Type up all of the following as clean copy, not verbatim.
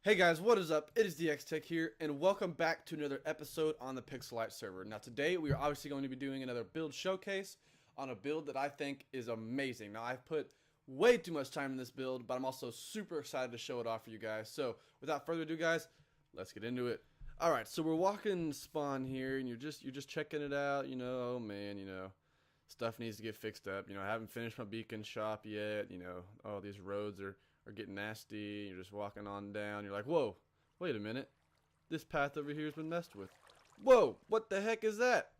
Hey guys, what is up? It is DXTech here, and welcome back to another episode on the Pixelite Server. Now today we are obviously going to be doing another build showcase on a build that I think is amazing. Now I've put way too much time in this build, but I'm also super excited to show it off for you guys. So without further ado guys, let's get into it. Alright, so we're walking spawn here, and you're just checking it out, oh man, stuff needs to get fixed up. I haven't finished my beacon shop yet, all these roads are getting nasty. You're just walking on down. You're like, whoa, wait a minute. This path over here has been messed with. Whoa, what the heck is that?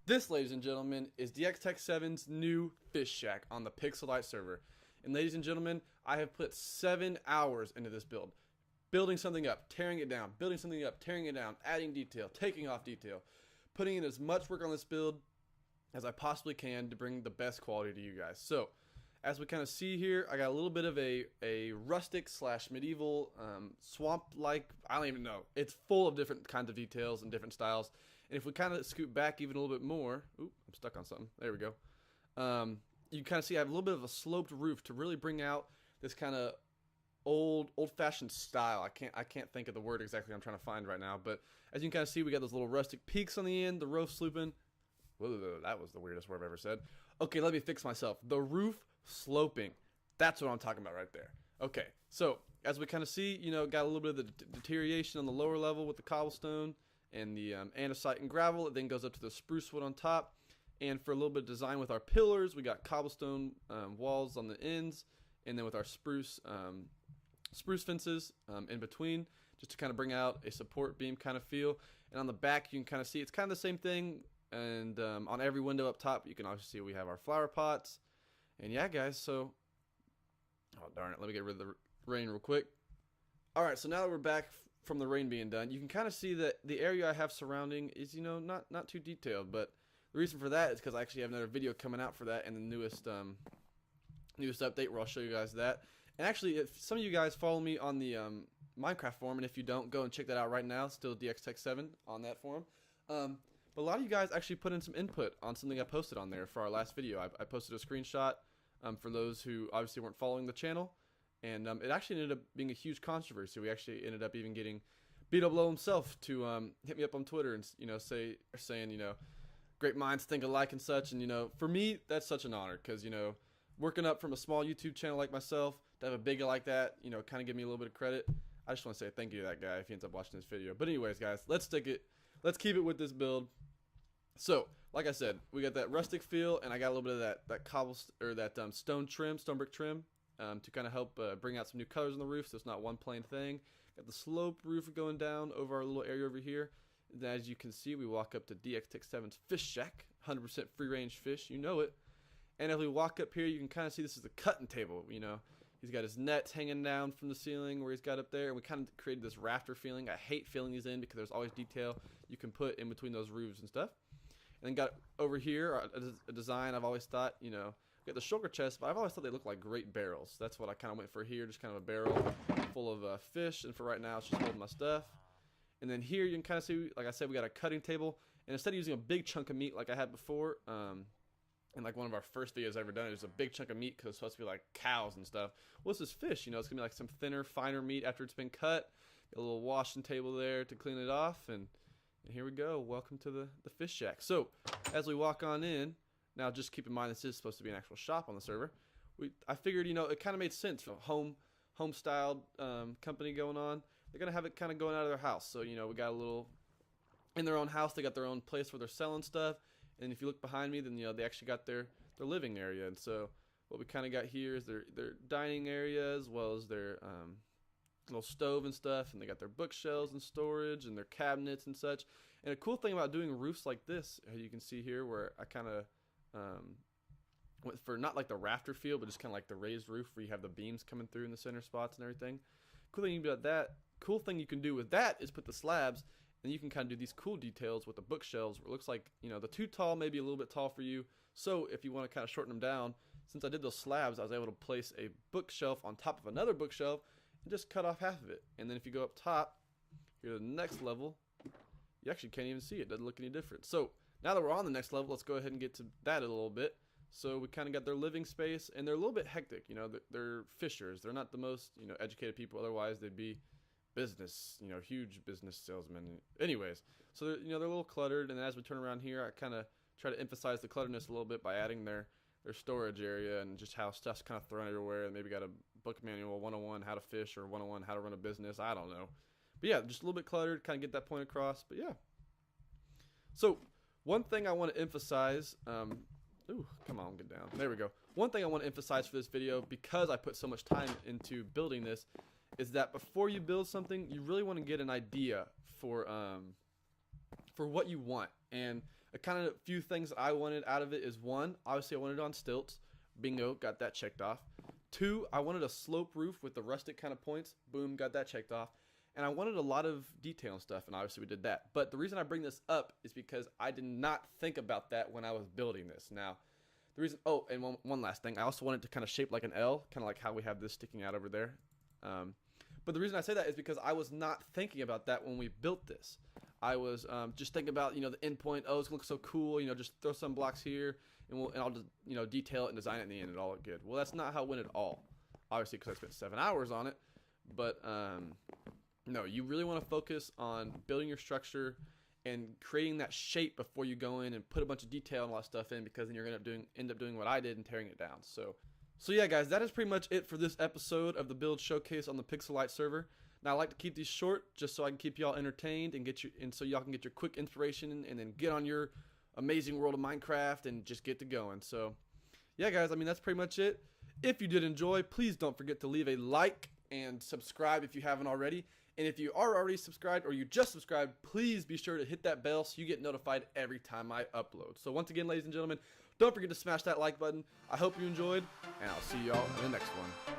This, ladies and gentlemen, is DXTech7's new fish shack on the Pixelite server. And ladies and gentlemen, I have put 7 hours into this build. Building something up, tearing it down, building something up, tearing it down, adding detail, taking off detail. Putting in as much work on this build as I possibly can to bring the best quality to you guys. So, as we kind of see here, I got a little bit of a rustic / medieval swamp-like, I don't even know. It's full of different kinds of details and different styles. And if we kind of scoot back even a little bit more, oop, I'm stuck on something. There we go. You kind of see I have a little bit of a sloped roof to really bring out this kind of old-fashioned style. I can't think of the word exactly I'm trying to find right now. But as you can kind of see, we got those little rustic peaks on the end, the roof sloping. Whoa, that was the weirdest word I've ever said. Okay, let me fix myself. The roof sloping. That's what I'm talking about right there. Okay, so as we kind of see, got a little bit of the deterioration on the lower level with the cobblestone and the andesite and gravel. It then goes up to the spruce wood on top. And for a little bit of design with our pillars, we got cobblestone walls on the ends, and then with our spruce fences in between, just to kind of bring out a support beam kind of feel. And on the back, you can kind of see it's kind of the same thing. And on every window up top, you can also see we have our flower pots. And yeah, guys, so... Oh, darn it. Let me get rid of the rain real quick. Alright, so now that we're back from the rain being done, you can kind of see that the area I have surrounding is, not too detailed. But the reason for that is because I actually have another video coming out for that in the newest update where I'll show you guys that. And actually, if some of you guys follow me on the Minecraft forum, and if you don't, go and check that out right now. Still DXTech7 on that forum. But a lot of you guys actually put in some input on something I posted on there for our last video. I posted a screenshot for those who obviously weren't following the channel. And it actually ended up being a huge controversy. We actually ended up even getting BWO himself to hit me up on Twitter and saying, great minds think alike and such. And, for me, that's such an honor because, working up from a small YouTube channel like myself, to have a big like that, kind of give me a little bit of credit. I just want to say thank you to that guy if he ends up watching this video. But anyways, guys, let's keep it with this build. So, like I said, we got that rustic feel, and I got a little bit of that cobble or that stone brick trim, to kind of help bring out some new colors on the roof, so it's not one plain thing. Got the sloped roof going down over our little area over here. And as you can see, we walk up to DXTech7's fish shack, 100% free range fish, you know it. And as we walk up here, you can kind of see this is the cutting table. He's got his nets hanging down from the ceiling where he's got up there, and we kind of created this rafter feeling. I hate filling these in because there's always detail you can put in between those roofs and stuff. And then got over here a design I've always thought, we got the shulker chest, but I've always thought they look like great barrels. That's what I kind of went for here, just kind of a barrel full of fish, and for right now it's just holding my stuff. And then here you can kind of see, like I said, we got a cutting table, and instead of using a big chunk of meat like I had before, and like one of our first videos I've ever done, it was a big chunk of meat because it's supposed to be like cows and stuff. Well, this is fish, it's going to be like some thinner, finer meat after it's been cut. Got a little washing table there to clean it off, and here we go. Welcome to the fish shack. So, as we walk on in, now just keep in mind this is supposed to be an actual shop on the server. I figured, it kind of made sense. Home-styled company going on. They're going to have it kind of going out of their house. So, we got a little... In their own house, they got their own place where they're selling stuff. And if you look behind me, then they actually got their living area. And so what we kind of got here is their dining area as well as their little stove and stuff. And they got their bookshelves and storage and their cabinets and such. And a cool thing about doing roofs like this, as you can see here, where I kind of went for not like the rafter feel, but just kind of like the raised roof where you have the beams coming through in the center spots and everything. Cool thing about that. Cool thing you can do with that is put the slabs. And you can kind of do these cool details with the bookshelves where it looks like, the too tall may be a little bit tall for you. So if you want to kind of shorten them down, since I did those slabs, I was able to place a bookshelf on top of another bookshelf and just cut off half of it. And then if you go up top, here to the next level, you actually can't even see it. It doesn't look any different. So now that we're on the next level, let's go ahead and get to that a little bit. So we kind of got their living space, and they're a little bit hectic. They're fishers. They're not the most, educated people. Otherwise, they'd be business, huge business salesman. Anyways, so they're a little cluttered, and as we turn around here, I kind of try to emphasize the clutterness a little bit by adding their storage area and just how stuff's kind of thrown everywhere. And maybe got a book manual 101 how to fish or 101 how to run a business. I don't know. But yeah, just a little bit cluttered, kind of get that point across. But yeah. So one thing I want to emphasize, ooh, come on, get down. There we go. One thing I want to emphasize for this video, because I put so much time into building this, is that before you build something, you really want to get an idea for what you want. And a kind of few things that I wanted out of it is, one, obviously I wanted it on stilts. Bingo, got that checked off. Two, I wanted a slope roof with the rustic kind of points. Boom, got that checked off. And I wanted a lot of detail and stuff, and obviously we did that. But the reason I bring this up is because I did not think about that when I was building this. Now, the reason, oh, and one last thing, I also wanted to kind of shape like an L, kind of like how we have this sticking out over there. But the reason I say that is because I was not thinking about that when we built this. I was just thinking about, the end point. Oh, it's gonna look so cool. Just throw some blocks here, and I'll just, detail it and design it in the end, and it'll look good. Well, that's not how it went at all. Obviously, because I spent 7 hours on it. But no, you really want to focus on building your structure and creating that shape before you go in and put a bunch of detail and a lot of stuff in, because then you're gonna end up doing what I did and tearing it down. So yeah, guys, that is pretty much it for this episode of the build showcase on the Pixelite server. Now, I like to keep these short just so I can keep y'all entertained and so y'all can get your quick inspiration and then get on your amazing world of Minecraft and just get to going. So, yeah, guys, that's pretty much it. If you did enjoy, please don't forget to leave a like and subscribe if you haven't already. And if you are already subscribed or you just subscribed, please be sure to hit that bell so you get notified every time I upload. So once again, ladies and gentlemen, don't forget to smash that like button. I hope you enjoyed, and I'll see y'all in the next one.